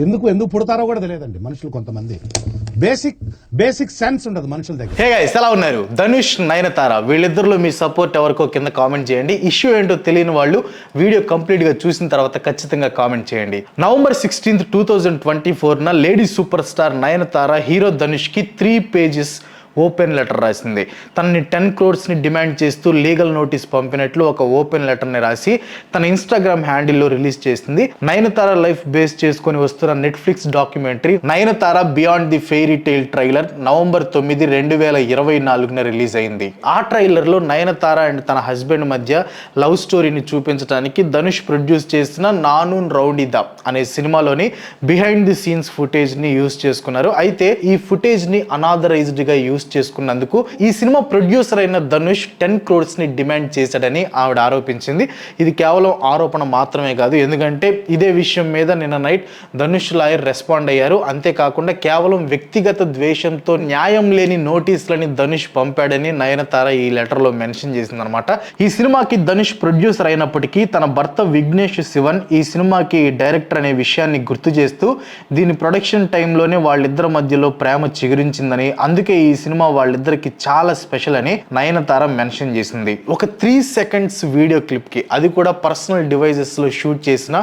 ఎందుకు పుడతారో కూడా తెలియదండి మనుషులు కొంతమంది. బేసిక్ సెన్స్ ఉండదు మనుషుల దగ్గర. హే గైస్, ఎలా ఉన్నారు? ధనుష్, నయనతార వీళ్ళిద్దరిలో మీ సపోర్ట్ ఎవరికో కింద కామెంట్ చేయండి. ఇష్యూ ఏంటో తెలియని వాళ్ళు వీడియో కంప్లీట్ గా చూసిన తర్వాత ఖచ్చితంగా కామెంట్ చేయండి. November 16, 2024 lady super star Nayanthara hero Dhanush కి 3 pages ఓపెన్ లెటర్ రాసింది. తనని 10 crores డిమాండ్ చేస్తూ లీగల్ నోటీస్ పంపినట్లు ఒక ఓపెన్ లెటర్ని రాసి తన ఇన్స్టాగ్రామ్ హ్యాండిల్లో రిలీజ్ చేసింది. నయనతార లైఫ్ బేస్ చేసుకుని వస్తున్న Netflix documentary Nayanthara beyond the fairy tale trailer November 9, 2024 release అయింది. ఆ ట్రైలర్లో నయనతార అండ్ తన హస్బెండ్ మధ్య లవ్ స్టోరీని చూపించడానికి ధనుష్ ప్రొడ్యూస్ చేసిన నానూన్ రౌడీదా అనే సినిమాలోని బిహైండ్ ది సీన్స్ ఫుటేజ్ని యూజ్ చేసుకున్నారు. అయితే ఈ ఫుటేజ్ని అనాథరైజ్డ్గా యూజ్ చేసుకున్నందుకు ఈ సినిమా ప్రొడ్యూసర్ అయిన ధనుష్ 10 crores డిమాండ్ చేశాడని ఆవిడ ఆరోపించింది. ఇది కేవలం ఆరోపణ మాత్రమే కాదు, ఎందుకంటే ఇదే విషయం మీద నిన్న నైట్ ధనుష్ లాయర్ రెస్పాండ్ అయ్యారు. అంతేకాకుండా కేవలం వ్యక్తిగత ద్వేషంతో న్యాయం లేని నోటీసులని ధనుష్ పంపాడని నయనతార ఈ లెటర్లో మెన్షన్ చేసిందనమాట. ఈ సినిమాకి ధనుష్ ప్రొడ్యూసర్ అయినప్పటికీ తన భర్త విఘ్నేష్ శివన్ ఈ సినిమాకి డైరెక్టర్ అనే విషయాన్ని గుర్తు చేస్తూ దీని ప్రొడక్షన్ టైంలోనే వాళ్ళిద్దరి మధ్యలో ప్రేమ చిగురించిందని, అందుకే ఈ సినిమా వాళ్ళిద్దరికి చాలా స్పెషల్ అని నయనతార మెన్షన్ చేసింది. ఒక 3 seconds వీడియో క్లిప్ కి, అది కూడా పర్సనల్ డివైజెస్ లో షూట్ చేసిన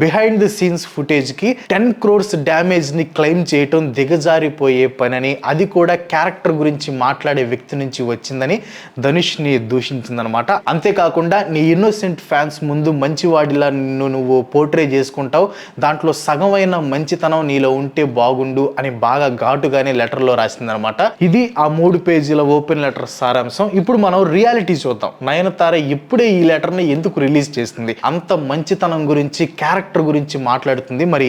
బిహైండ్ ది సీన్స్ ఫుటేజ్ కి 10 crores డ్యామేజ్ ని క్లెయిమ్ చేయటం దిగజారిపోయే పనని, అది కూడా క్యారెక్టర్ గురించి మాట్లాడే వ్యక్తి నుంచి వచ్చిందని ధనుష్ ని దూషించిందనమాట. అంతేకాకుండా నీ ఇన్నోసెంట్ ఫ్యాన్స్ ముందు మంచివాడిలా నువ్వు పోర్ట్రే చేసుకుంటావు, దాంట్లో సగమైన మంచితనం నీలో ఉంటే బాగుండు అని బాగా ఘాటుగానే లెటర్లో రాసిందనమాట. ఇది ఆ 3 పేజీల ఓపెన్ లెటర్ సారాంశం. ఇప్పుడు మనం రియాలిటీ చూద్దాం. నయనతార ఇప్పుడే ఈ లెటర్ని ఎందుకు రిలీజ్ చేస్తుంది? అంత మంచితనం గురించి, క్యారెక్టర్ గురించి మాట్లాడుతుంది. మరి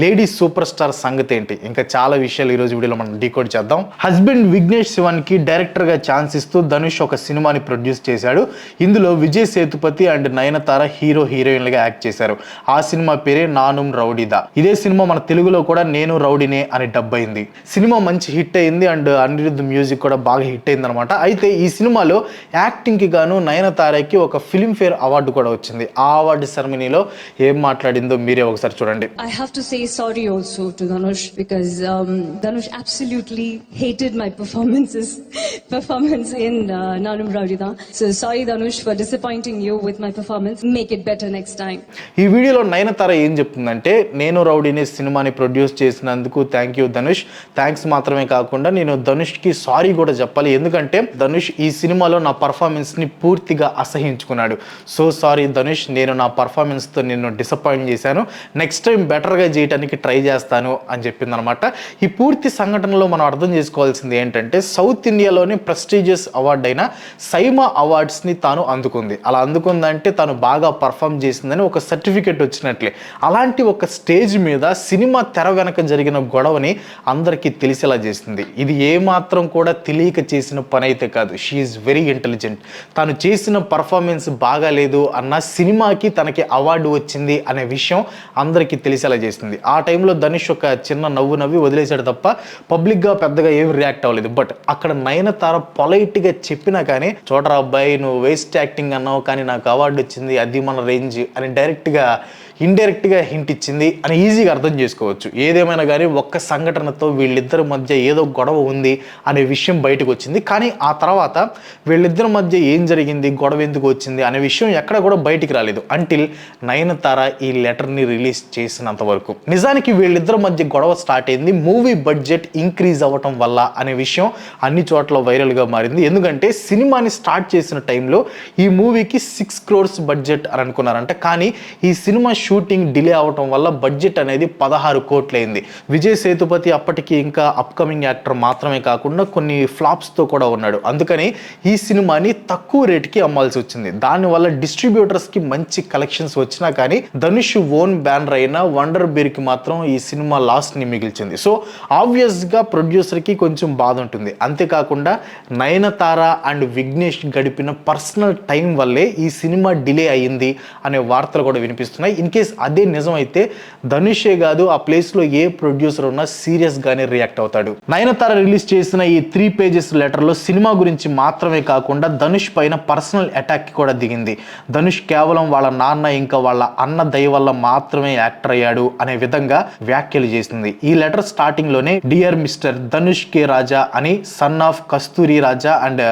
లేడీ సూపర్ స్టార్ సంగతి ఏంటి? ఇంకా చాలా విషయాలు ఈ రోజు వీడియోలో మనం డీకోడ్ చేద్దాం. హస్బెండ్ విఘ్నేష్ శివన్ కి డైరెక్టర్ గా ఛాన్స్ ఇస్తూ ధనుష్ ఒక సినిమాని ప్రొడ్యూస్ చేశాడు. ఇందులో విజయ్ సేతుపతి అండ్ నయనతార హీరోయిన్లుగా యాక్ట్ చేశారు. ఆ సినిమా పేరే నానూన్ రౌడీదా. ఇదే సినిమా మన తెలుగులో కూడా నేను రౌడీనే అని డబ్ అయింది. సినిమా మంచి హిట్ అయింది అండ్ అనిరుద్ధ్ మ్యూజిక్ కూడా బాగా హిట్ అయింది అనమాట. అయితే ఈ సినిమాలో యాక్టింగ్ కి గాను నయనతారకి ఒక ఫిల్మ్ఫేర్ అవార్డు కూడా వచ్చింది. ఆ అవార్డు సెరమనీలో ఏం మాట్లాడిందో మీరే ఒకసారి చూడండి. I have to say sorry also to Dhanush because Dhanush absolutely hated my performance in Nanum Raudida. So sorry Dhanush for disappointing you with my performance. Make it better next time. ఈ వీడియోలో నయనతార ఏం చెప్తుందంటే, నేను రౌడీని సినిమాని produce చేసినందుకు thank you Dhanush. Thanks మాత్రమే కాకుండా నేను ధనుష్ కి సారీ కూడా చెప్పాలి, ఎందుకంటే ధనుష్ ఈ సినిమాలో నా పర్ఫార్మెన్స్ ని పూర్తిగా అసహించుకున్నాడు. సో సారీ ధనుష్, నేను నా పర్ఫార్మెన్స్ తో నిన్ను డిసప్పాయింట్ చేశాను, నెక్స్ట్ టైం బెటర్ గా చేయడానికి ట్రై చేస్తాను అని చెప్పింది అనమాట. ఈ పూర్తి సంఘటనలో మనం అర్థం చేసుకోవాల్సింది ఏంటంటే, సౌత్ ఇండియాలోని ప్రెస్టీజియస్ అవార్డు అయిన సైమా అవార్డ్స్ ని తాను అందుకుంది. అలా అందుకుందంటే తాను బాగా పర్ఫామ్ చేసిందని ఒక సర్టిఫికెట్ వచ్చినట్లే. అలాంటి ఒక స్టేజ్ మీద సినిమా తెర వెనక జరిగిన గొడవని అందరికీ తెలిసేలా చేసింది. ఇది ఏమాత్రం కూడా తెలియక చేసిన పని అయితే కాదు. She is very intelligent. తాను చేసిన పర్ఫార్మెన్స్ బాగాలేదు అన్న సినిమాకి తనకి అవార్డు వచ్చింది అనే విషయం అందరికీ తెలిసేలా చేసింది. ఆ టైంలో ధనుష్ ఒక చిన్న నవ్వు నవ్వి వదిలేశాడు తప్ప పబ్లిక్గా పెద్దగా ఏమి రియాక్ట్ అవ్వలేదు. బట్ అక్కడ నయనతార పొలైట్గా చెప్పినా కానీ, చూడరా అబ్బాయి నువ్వు వేస్ట్ యాక్టింగ్ అన్నావు కానీ నాకు అవార్డు వచ్చింది, అది మన రేంజ్ అని డైరెక్ట్గా ఇండైరెక్ట్గా హింట్ ఇచ్చింది అని ఈజీగా అర్థం చేసుకోవచ్చు. ఏదేమైనా కానీ ఒక్క సంఘటనతో వీళ్ళిద్దరి మధ్య ఏదో గొడవ ఉంది అనే విషయం బయటకు వచ్చింది. కానీ ఆ తర్వాత వీళ్ళిద్దరి మధ్య ఏం జరిగింది, గొడవ ఎందుకు వచ్చింది అనే విషయం ఎక్కడ కూడా బయటికి రాలేదు అంటిల్ నయనతార ఈ లెటర్ని రిలీజ్ చేసినంత వరకు. నిజానికి వీళ్ళిద్దరి మధ్య గొడవ స్టార్ట్ అయింది మూవీ బడ్జెట్ ఇంక్రీజ్ అవ్వటం వల్ల అనే విషయం అన్ని చోట్ల వైరల్గా మారింది. ఎందుకంటే సినిమాని స్టార్ట్ చేసిన టైంలో ఈ మూవీకి 6 crores బడ్జెట్ అని అనుకున్నారంట. కానీ ఈ సినిమా షూటింగ్ డిలే అవటం వల్ల బడ్జెట్ అనేది 16 కోట్లు అయింది. విజయ్ సేతుపతి అప్పటికి ఇంకా అప్కమింగ్ యాక్టర్ మాత్రమే కాకుండా కొన్ని ఫ్లాప్స్తో కూడా ఉన్నాడు. అందుకని ఈ సినిమాని తక్కువ రేటుకి అమ్మాల్సి వచ్చింది. దానివల్ల డిస్ట్రిబ్యూటర్స్కి మంచి కలెక్షన్స్ వచ్చినా కానీ ధనుష్ ఓన్ బ్యానర్ అయిన వండర్ బీర్కి మాత్రం ఈ సినిమా లాస్ని మిగిల్చింది. సో ఆబ్వియస్గా ప్రొడ్యూసర్కి కొంచెం బాధ ఉంటుంది. అంతేకాకుండా నయనతార అండ్ విఘ్నేష్ గడిపిన పర్సనల్ టైం వల్లే ఈ సినిమా డిలే అయ్యింది అనే వార్తలు కూడా వినిపిస్తున్నాయి. ఇన్ కేస్ అదే నిజమైతే ధనుషే కాదు ఆ ప్లేస్లో ఏ ప్రొడ్యూసర్ ఉన్నా సీరియస్గానే రియాక్ట్ అవుతాడు. నయనతార రిలీజ్ చేసిన ఈ ఈ 3 pages లెటర్లో సినిమా గురించి మాత్రమే కాకుండా ధనుష్ పైన పర్సనల్ అటాక్ కూడా దిగింది. ధనుష్ కేవలం వాళ్ళ నాన్న ఇంకా వాళ్ళ అన్న దయ వల్ల మాత్రమే యాక్టర్ అయ్యాడు అనే విధంగా వ్యాఖ్యలు చేసింది. ఈ లెటర్ స్టార్టింగ్ లోనే డియర్ మిస్టర్ ధనుష్ కే రాజా అని son of Kasturi Raja and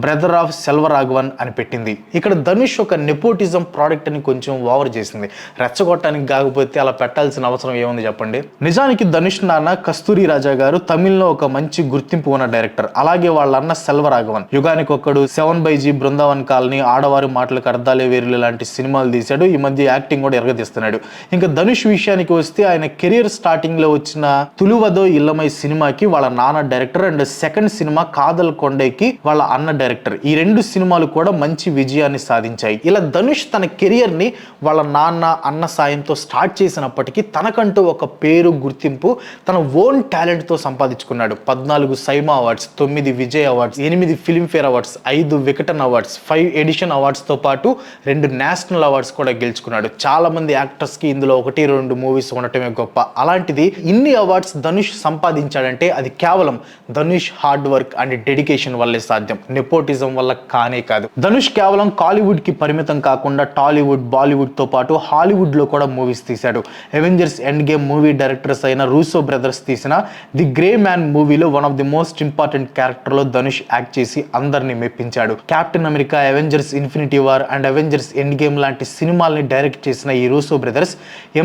brother of Selvaraghavan అని పెట్టింది. ఇక్కడ ధనుష్ ఒక నెపోటిజం ప్రోడక్ట్ అని కొంచెం ఓవర్ చేసింది. రెచ్చగొట్టడానికి కాకపోతే అలా పెట్టాల్సిన అవసరం ఏముంది చెప్పండి. నిజానికి ధనుష్ నాన్న కస్తూరి రాజా గారు తమిళ్లో ఒక మంచి గుర్తింపు ఉన్న డైరెక్టర్. అలాగే వాళ్ళ అన్న సెల్వరాఘవన్ యుగానికి ఒక్కడు, 7/G, బృందావన్ కాలనీ, ఆడవారి మాటలకు అర్థాలే వేరులు లాంటి సినిమాలు తీశాడు. ఈ మధ్య యాక్టింగ్ కూడా ఎరగదీస్తున్నాడు. ఇంకా ధనుష్ విషయానికి వస్తే ఆయన కెరియర్ స్టార్టింగ్ లో వచ్చిన తులువదో ఇల్లమై సినిమాకి వాళ్ళ నాన్న director and second cinema Kadhal కొండేకి వాళ్ళ అన్న డైరెక్టర్. ఈ 2 సినిమాలు కూడా మంచి విజయాన్ని సాధించాయి. ఇలా ధనుష్ తన కెరియర్ ని వాళ్ళ నాన్న అన్న సాయంతో స్టార్ట్ చేసినప్పటికీ తనకంటూ ఒక పేరు, గుర్తింపు తన ఓన్ టాలెంట్ తో సంపాదించుకున్నాడు. 14 SIIMA awards, 9 Vijay awards, 8 Filmfare awards, 5 Vikatan awards, 5 Edison awards తో పాటు 2 నేషనల్ అవార్డ్స్ కూడా గెలుచుకున్నాడు. చాలా మంది యాక్టర్స్ కి ఇందులో 1-2 మూవీస్ ఉండటమే గొప్ప. అలాంటిది ఇన్ని అవార్డ్స్ ధనుష్ సంపాదించాడంటే అది కేవలం Dhanush hard work and dedication వల్లే సాధ్యం, నెపోటిజం వల్ల కానే కాదు. ధనుష్ కేవలం కాలీవుడ్ కి పరిమితం కాకుండా టాలీవుడ్, బాలీవుడ్ తో పాటు హాలీవుడ్ లో కూడా మూవీస్ తీశాడు. Avengers Endgame movie directors అయిన రూసో బ్రదర్స్ తీసిన ది గ్రే మ్యాన్ మూవీలో one of the most important character లో ధనుష్ యాక్ట్ చేసి అందరినీ మెప్పించాడు. Captain America, Avengers Infinity War and Avengers Endgame లాంటి సినిమాల్ని డైరెక్ట్ చేసిన ఈ రూసో బ్రదర్స్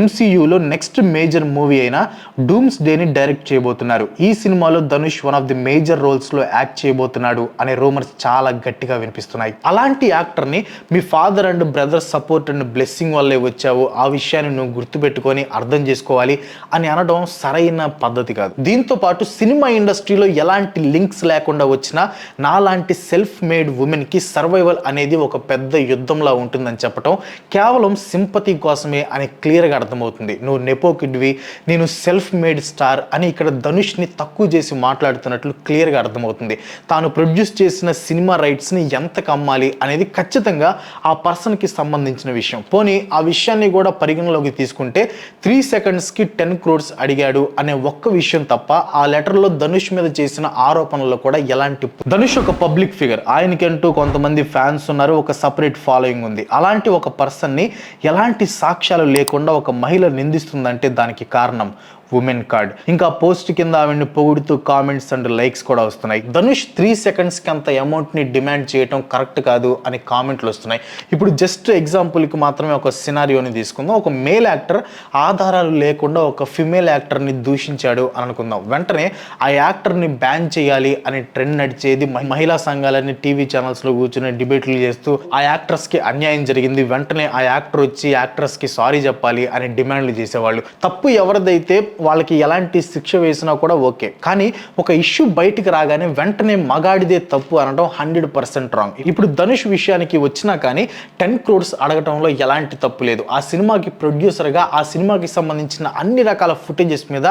MCUలో నెక్స్ట్ మేజర్ మూవీ అయిన డూమ్స్ డేని డైరెక్ట్ చేయబోతున్నారు. ఈ సినిమాలో Dhanush one of the major roles లో యాక్ట్ చేయబోతున్నాడు అనే రూమర్స్ చాలా గట్టిగా వినిపిస్తున్నాయి. అలాంటి యాక్టర్ ని మీ father and brother support and blessing వల్లే వచ్చావు, ఆ విషయాన్ని నువ్వు గుర్తుపెట్టుకొని అర్థం చేసుకోవాలి అని అనడం సరైన పద్ధతి కాదు. దీంతో పాటు సినిమా ఇండస్ట్రీలో ఎలాంటి లింక్స్ లేకుండా వచ్చినా నాలాంటి సెల్ఫ్ మేడ్ ఉమెన్ కి సర్వైవల్ అనేది ఒక పెద్ద యుద్ధంలా ఉంటుందని చెప్పడం కేవలం సింపతి కోసమే అని క్లియర్గా అర్థమవుతుంది. నువ్వు నెపో కిడ్వి, నేను సెల్ఫ్ మేడ్ స్టార్ అని ఇక్కడ ధనుష్ ని తక్కువ చేసి మాట్లాడుతున్నట్లు క్లియర్గా అర్థమవుతుంది. తాను ప్రొడ్యూస్ చేసిన సినిమా రైట్స్ ని ఎంతకు అమ్మాలి అనేది ఖచ్చితంగా ఆ పర్సన్ కి సంబంధించిన విషయం. పోనీ ఆ విషయాన్ని కూడా పరిగణలోకి తీసుకుంటే 3 seconds కి 10 crores అడిగాడు అనే ఒక్క విషయం తప్ప ఆ లెటర్ లో ధనుష్ మీద చేసిన ఆరోపణల్లో కూడా ఎలాంటి, ధనుష్ ఒక పబ్లిక్ ఫిగర్, ఆయనకంటూ కొంతమంది ఫ్యాన్స్ ఉన్నారు, ఒక సపరేట్ ఫాలోయింగ్ ఉంది. అలాంటి ఒక పర్సన్ ని ఎలాంటి సాక్ష్యాలు లేకుండా ఒక మహిళ నిందిస్తుందంటే దానికి కారణం ఉమెన్ కార్డ్. ఇంకా పోస్ట్ కింద ఆవిడ్ని పొగుడుతూ కామెంట్స్ అండ్ లైక్స్ కూడా వస్తున్నాయి. ధనుష్ 3 seconds కి అంత అమౌంట్ ని డిమాండ్ చేయడం కరెక్ట్ కాదు అని కామెంట్లు వస్తున్నాయి. ఇప్పుడు జస్ట్ ఎగ్జాంపుల్ కి మాత్రమే ఒక సినారియోని తీసుకుందాం. ఒక మేల్ యాక్టర్ ఆధారాలు లేకుండా ఒక ఫిమేల్ యాక్టర్ ని దూషించాడు అని అనుకుందాం. వెంటనే ఆ యాక్టర్ ని బ్యాన్ చేయాలి అనే ట్రెండ్ నడిచేది. మహిళా సంఘాలన్నీ టీవీ ఛానల్స్ లో కూర్చుని డిబేట్లు చేస్తూ ఆ యాక్టర్స్ కి అన్యాయం జరిగింది, వెంటనే ఆ యాక్టర్ వచ్చి యాక్టర్స్ కి సారీ చెప్పాలి అని డిమాండ్లు చేసేవాళ్ళు. తప్పు ఎవరిదైతే వాళ్ళకి ఎలాంటి శిక్ష వేసినా కూడా ఓకే, కానీ ఒక ఇష్యూ బయటికి రాగానే వెంటనే మగాడిదే తప్పు అనడం 100% రాంగ్. ఇప్పుడు ధనుష్ విషయానికి వచ్చినా కానీ 10 crores అడగటంలో ఎలాంటి తప్పు లేదు. ఆ సినిమాకి ప్రొడ్యూసర్గా ఆ సినిమాకి సంబంధించిన అన్ని రకాల ఫుటేజెస్ మీద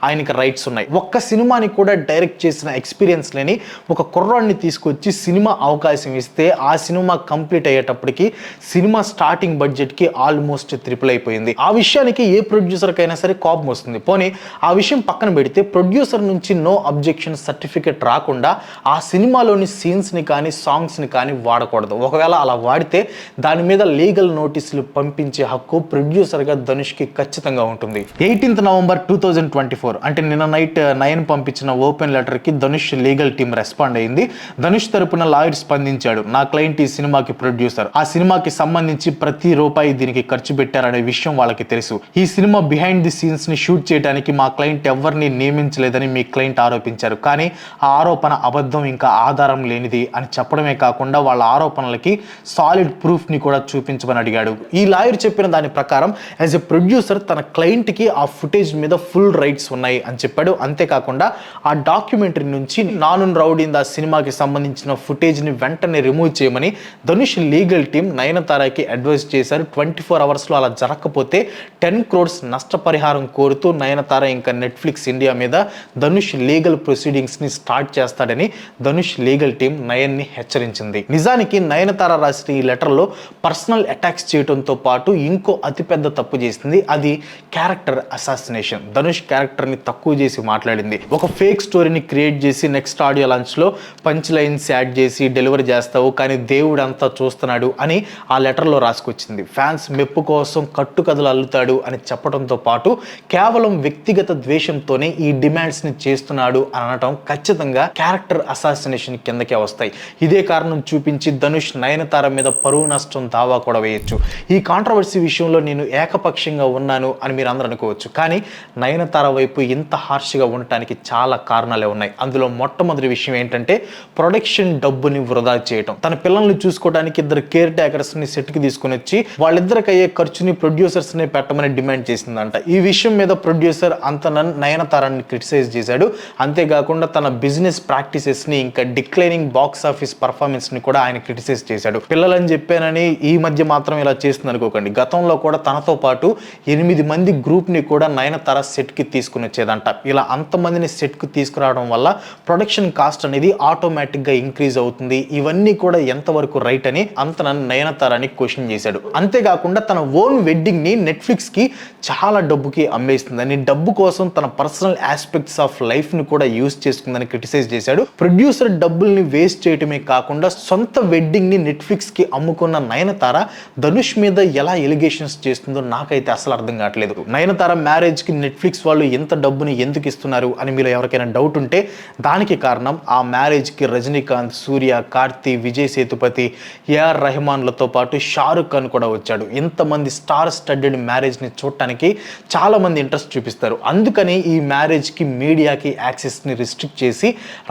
ఆయనకి రైట్స్ ఉన్నాయి. ఒక్క సినిమాని కూడా డైరెక్ట్ చేసిన ఎక్స్పీరియన్స్ లేని ఒక కుర్రాడిని తీసుకొచ్చి సినిమా అవకాశం ఇస్తే ఆ సినిమా కంప్లీట్ అయ్యేటప్పటికి సినిమా స్టార్టింగ్ బడ్జెట్కి ఆల్మోస్ట్ ట్రిపుల్ అయిపోయింది. ఆ విషయానికి ఏ ప్రొడ్యూసర్కైనా సరే కోపం వస్తుంది. పోనీ ఆ విషయం పక్కన పెడితే ప్రొడ్యూసర్ నుంచి నో అబ్జెక్షన్ సర్టిఫికేట్ రాకుండా ఆ సినిమాలోని సీన్స్ని కానీ సాంగ్స్ని కానీ వాడకూడదు. ఒకవేళ అలా వాడితే దాని మీద లీగల్ నోటీసులు పంపించే హక్కు ప్రొడ్యూసర్గా ధనుష్కి ఖచ్చితంగా ఉంటుంది. 18th November 2024 అంటే నిన్న నైట్ 9 పంపించిన ఓపెన్ లెటర్కి ధనుష్ లీగల్ టీం రెస్పాండ్ అయింది. ధనుష్ తరపున లాయర్ స్పందించాడు. నా క్లయింట్ ఈ సినిమాకి ప్రొడ్యూసర్, ఆ సినిమాకి సంబంధించి ప్రతి రూపాయి దీనికి ఖర్చు పెట్టారనే విషయం వాళ్ళకి తెలుసు. ఈ సినిమా బిహైండ్ ది సీన్స్ ని షూట్ చేయడానికి మా క్లయింట్ ఎవరిని నియమించలేదని మీ క్లయింట్ ఆరోపించారు. కానీ ఆ ఆరోపణ అబద్ధం, ఇంకా ఆధారం లేనిది అని చెప్పడమే కాకుండా వాళ్ళ ఆరోపణలకి సాలిడ్ ప్రూఫ్ ని కూడా చూపించమని అడిగాడు. ఈ లాయర్ చెప్పిన దాని ప్రకారం యాజ్ ఎ ప్రొడ్యూసర్ తన క్లయింట్ కి ఆ ఫుటేజ్ మీద ఫుల్ రైట్స్ ఉన్నాయి అని చెప్పాడు. అంతేకాకుండా ఆ డాక్యుమెంటరీ నుంచి నానున్ రౌడీందా సినిమాకి సంబంధించిన ఫుటేజ్ ని వెంటనే రిమూవ్ చేయమని ధనుష్ లీగల్ టీం నయనతారకి అడ్వైస్ చేశారు. 24 hours లో అలా జరగకపోతే 10 crores నష్టపరిహారం కోరుతూ నయనతార నయనతార ఇంకా నెట్ఫ్లిక్స్ ఇండియా మీద ధనుష్ లీగల్ ప్రొసీడింగ్స్ని స్టార్ట్ చేస్తాడని ధనుష్ లీగల్ టీం నయన్ని హెచ్చరించింది. నిజానికి నయనతార రాసిన ఈ లెటర్లో పర్సనల్ అటాక్స్ చేయడంతో పాటు ఇంకో అతిపెద్ద తప్పు చేసింది. అది క్యారెక్టర్ అసాసినేషన్. ధనుష్ క్యారెక్టర్ని తక్కువ చేసి మాట్లాడింది. ఒక ఫేక్ స్టోరీని క్రియేట్ చేసి నెక్స్ట్ ఆడియో లాంచ్లో పంచ్ లైన్స్ యాడ్ చేసి డెలివరీ చేస్తావు కానీ దేవుడు అంతా చూస్తున్నాడు అని ఆ లెటర్లో రాసుకొచ్చింది. ఫ్యాన్స్ మెప్పు కోసం కట్టుకథలు అల్లుతాడు అని చెప్పడంతో పాటు కేవలం వ్యక్తిగత ద్వేషంతోనే ఈ డిమాండ్స్ని చేస్తున్నాడు అని అనటం ఖచ్చితంగా క్యారెక్టర్ అసాసినేషన్ కిందకే వస్తాయి. ఇదే కారణం చూపించి ధనుష్ నయనతార మీద పరువు నష్టం దావా కూడా వేయొచ్చు. ఈ కాంట్రవర్సీ విషయంలో నేను ఏకపక్షంగా ఉన్నాను అని మీరు అందరూ అనుకోవచ్చు. కానీ నయనతార వైపు ఇంత హార్ష్గా ఉండటానికి చాలా కారణాలే ఉన్నాయి. అందులో మొట్టమొదటి విషయం ఏంటంటే ప్రొడక్షన్ డబ్బుని వృధా చేయటం. తన పిల్లల్ని చూసుకోవడానికి 2 కేర్ టేకర్స్ని సెట్కి తీసుకుని వచ్చి వాళ్ళిద్దరికి అయ్యే ఖర్చుని ప్రొడ్యూసర్స్ని పెట్టమని డిమాండ్ చేసిందంట. ఈ విషయం మీద ప్రొడ్యూసర్ అంత నయనతారాన్ని క్రిటిసైజ్ చేశాడు. అంతేకాకుండా తన బిజినెస్ ప్రాక్టీసెస్ని ఇంకా డిక్లైనింగ్ బాక్స్ ఆఫీస్ పర్ఫార్మెన్స్ని కూడా ఆయన క్రిటిసైజ్ చేశాడు. పిల్లలని చెప్పానని ఈ మధ్య మాత్రం ఇలా చేస్తుంది అనుకోకండి. గతంలో కూడా తనతో పాటు 8 మంది గ్రూప్ని కూడా నయనతార సెట్కి తీసుకుని వచ్చేదంట. ఇలా అంతమందిని సెట్కి తీసుకురావడం వల్ల ప్రొడక్షన్ కాస్ట్ అనేది ఆటోమేటిక్గా ఇంక్రీజ్ అవుతుంది. ఇవన్నీ కూడా ఎంతవరకు రైట్ అని అంత నయనతారని క్వశ్చన్ చేశాడు. అంతేకాకుండా తన ఓన్ వెడ్డింగ్ని నెట్ఫ్లిక్స్కి చాలా డబ్బుకి అమ్మేస్తుందని, డబ్బు కోసం తన పర్సనల్ ఆస్పెక్ట్స్ ఆఫ్ లైఫ్ని కూడా యూజ్ చేసుకుందని క్రిటిసైజ్ చేశాడు. ప్రొడ్యూసర్ డబ్బుల్ని వేస్ట్ చేయటమే కాకుండా సొంత వెడ్డింగ్ని నెట్ఫ్లిక్స్కి అమ్ముకున్న నయనతార ధనుష్ మీద ఎలా ఎలిగేషన్స్ చేస్తుందో నాకైతే అసలు అర్థం కావట్లేదు. నయనతార మ్యారేజ్కి నెట్ఫ్లిక్స్ వాళ్ళు ఎంత డబ్బుని ఎందుకు ఇస్తున్నారు అని మీలో ఎవరికైనా డౌట్ ఉంటే దానికి కారణం ఆ మ్యారేజ్కి రజనీకాంత్, సూర్య, కార్తీ, విజయ్ సేతుపతి, ఏఆర్ రెహమాన్లతో పాటు షారుఖ్ ఖాన్ కూడా వచ్చాడు. ఇంతమంది స్టార్ స్టడ్డెడ్ మ్యారేజ్ని చూడటానికి చాలామంది ఇంట్రెస్ట్ చూపిస్తారు. అందుకని ఈ మ్యారేజ్కి మీడియాకి యాక్సెస్ని రిస్ట్రిక్ట్ చేసి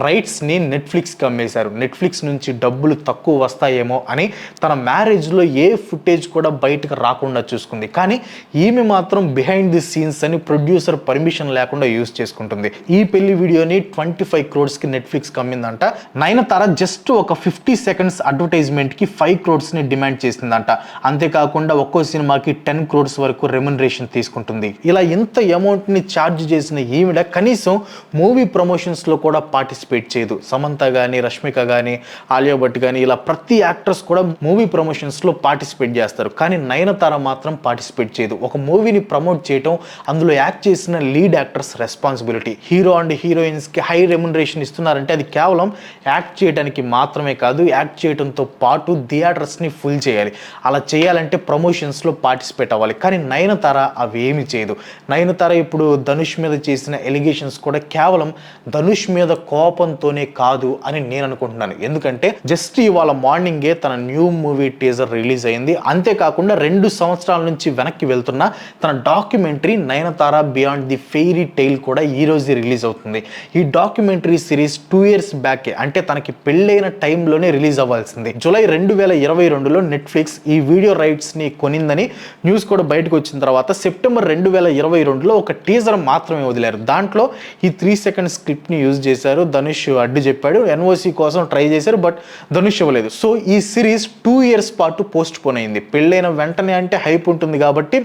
రైట్స్ని నెట్ఫ్లిక్స్కి అమ్మేశారు. నెట్ఫ్లిక్స్ నుంచి డబ్బులు తక్కువ వస్తాయేమో అని తన మ్యారేజ్లో ఏ ఫుటేజ్ కూడా బయటకు రాకుండా చూసుకుంది. కానీ ఈమె మాత్రం బిహైండ్ ది సీన్స్ అని ప్రొడ్యూసర్ పర్మిషన్ లేకుండా యూజ్ చేసుకుంటుంది. ఈ పెళ్లి వీడియోని 25 crores నెట్ఫ్లిక్స్కి అమ్మిందంట. నయనతార జస్ట్ ఒక 50 seconds అడ్వర్టైజ్మెంట్కి 5 crores డిమాండ్ చేసిందంట. అంతేకాకుండా ఒక్కో సినిమాకి 10 crores వరకు రెమ్యునరేషన్ తీసుకుంటుంది. ఇలా ఇంత అమౌంట్ని ఛార్జ్ చేసిన ఈవిడ కనీసం మూవీ ప్రమోషన్స్లో కూడా పార్టిసిపేట్ చేయదు. సమంత కానీ, రష్మిక కానీ, ఆలియా భట్ కానీ ఇలా ప్రతి యాక్టర్స్ కూడా మూవీ ప్రమోషన్స్లో పార్టిసిపేట్ చేస్తారు. కానీ నయనతార మాత్రం పార్టిసిపేట్ చేయదు. ఒక మూవీని ప్రమోట్ చేయటం, అందులో యాక్ట్ చేసిన lead actors responsibility. Hero and హీరోయిన్స్కి హై రెమ్యునరేషన్ ఇస్తున్నారంటే అది కేవలం యాక్ట్ చేయడానికి మాత్రమే కాదు, యాక్ట్ చేయడంతో పాటు థియేటర్స్ని ఫుల్ చేయాలి. అలా చేయాలంటే ప్రమోషన్స్లో పార్టిసిపేట్ అవ్వాలి. కానీ నయనతార అవి ఏమి చేయదు. నయనతార ఇప్పుడు ధనుష్ మీద చేసిన ఎలిగేషన్స్ కూడా కేవలం ధనుష్ మీద కోపంతోనే కాదు అని నేను అనుకుంటున్నాను. ఎందుకంటే జస్ట్ ఇవాళ మార్నింగే తన న్యూ మూవీ టీజర్ రిలీజ్ అయింది. అంతేకాకుండా 2 సంవత్సరాల నుంచి వెనక్కి వెళ్తున్న తన documentary Nayanthara beyond the fairy tile కూడా ఈ రోజు రిలీజ్ అవుతుంది. ఈ డాక్యుమెంటరీ సిరీస్ 2 years బ్యాకే, అంటే తనకి పెళ్ళైన టైంలోనే రిలీజ్ అవ్వాల్సింది. జూలై 2022లో నెట్ఫ్లిక్స్ ఈ వీడియో రైట్స్ని కొనిందని న్యూస్ కూడా బయటకు వచ్చిన తర్వాత సెప్టెంబర్ 2022లో ఒక టీజర్ మాత్రమే వదిలారు. దాంట్లో ఈ 3 seconds స్క్రిప్ట్ని యూజ్ చేశారు. ధనుష్ అడ్డు చెప్పాడు. ఎన్ఓసి కోసం ట్రై చేశారు, బట్ ధనుష్ ఇవ్వలేదు. సో ఈ సిరీస్ 2 years పాటు పోస్ట్ పోన్ అయింది. పెళ్ళైన వెంటనే అంటే హైప్ ఉంటుంది కాబట్టి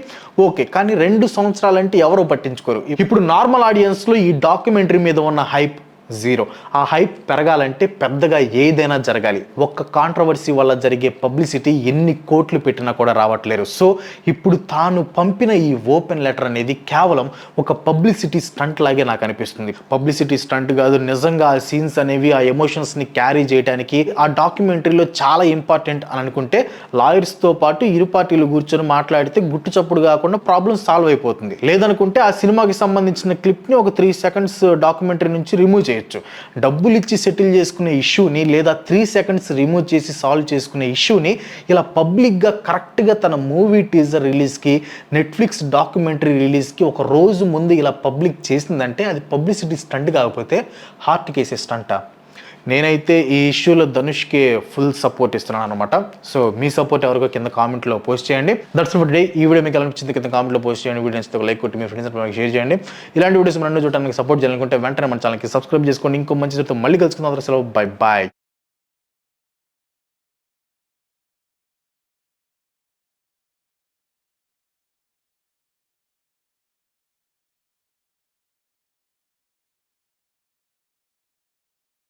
ఓకే, కానీ 2 సంవత్సరాలంటే ఎవరో పట్టించుకోరు. ఇప్పుడు నార్మల్ ఆడియన్స్లో ఈ డాక్యుమెంటరీ మీద ఉన్న హైప్ జీరో. ఆ హైప్ పెరగాలంటే పెద్దగా ఏదైనా జరగాలి. ఒక్క కాంట్రవర్సీ వల్ల జరిగే పబ్లిసిటీ ఎన్ని కోట్లు పెట్టినా కూడా రావట్లేరు. సో ఇప్పుడు తాను పంపిన ఈ ఓపెన్ లెటర్ అనేది కేవలం ఒక పబ్లిసిటీ స్టంట్ లాగే నాకు అనిపిస్తుంది. పబ్లిసిటీ స్టంట్ కాదు, నిజంగా ఆ సీన్స్ అనేవి, ఆ ఎమోషన్స్ని క్యారీ చేయడానికి ఆ డాక్యుమెంటరీలో చాలా ఇంపార్టెంట్ అని అనుకుంటే లాయర్స్తో పాటు ఇరు పార్టీలు కూర్చొని మాట్లాడితే గుట్టు చప్పుడు కాకుండా ప్రాబ్లం సాల్వ్ అయిపోతుంది. లేదనుకుంటే ఆ సినిమాకి సంబంధించిన క్లిప్ని ఒక 3 seconds డాక్యుమెంటరీ నుంచి రిమూవ్ చేయొచ్చు. డబ్బులు ఇచ్చి సెటిల్ చేసుకునే ఇష్యూని లేదా 3 seconds రిమూవ్ చేసి సాల్వ్ చేసుకునే ఇష్యూని ఇలా పబ్లిక్గా కరెక్ట్గా తన మూవీ టీజర్ రిలీజ్కి, నెట్ఫ్లిక్స్ డాక్యుమెంటరీ రిలీజ్కి ఒక రోజు ముందు ఇలా పబ్లిక్ చేసిందంటే అది పబ్లిసిటీ స్టంట్ కాకపోతే హార్ట్ కేసే స్టంటా? నేనైతే ఈ ఇష్యూలో ధనుష్కి ఫుల్ సపోర్ట్ ఇస్తున్నాను అనమాట. సో మీ సపోర్ట్ ఎవరికో కింద కామెంట్లో పోస్ట్ చేయండి. That's for day. ఈ వీడియో మీకు అనిపించింది కింద కామెంట్లో పోస్ట్ చేయండి. వీడియో నచ్చితే లైక్ కొట్టి మీ ఫ్రెండ్స్ షేర్ చేయండి. ఇలాంటి వీడియోస్ మనం చూడడానికి సపోర్ట్ చేయాలనుకుంటే వెంటనే మన ఛానల్కి సబ్స్క్రైబ్ చేసుకోండి. ఇంకో మంచి మళ్ళీ కలుసుకుందాం. అసలు బై బాయ్.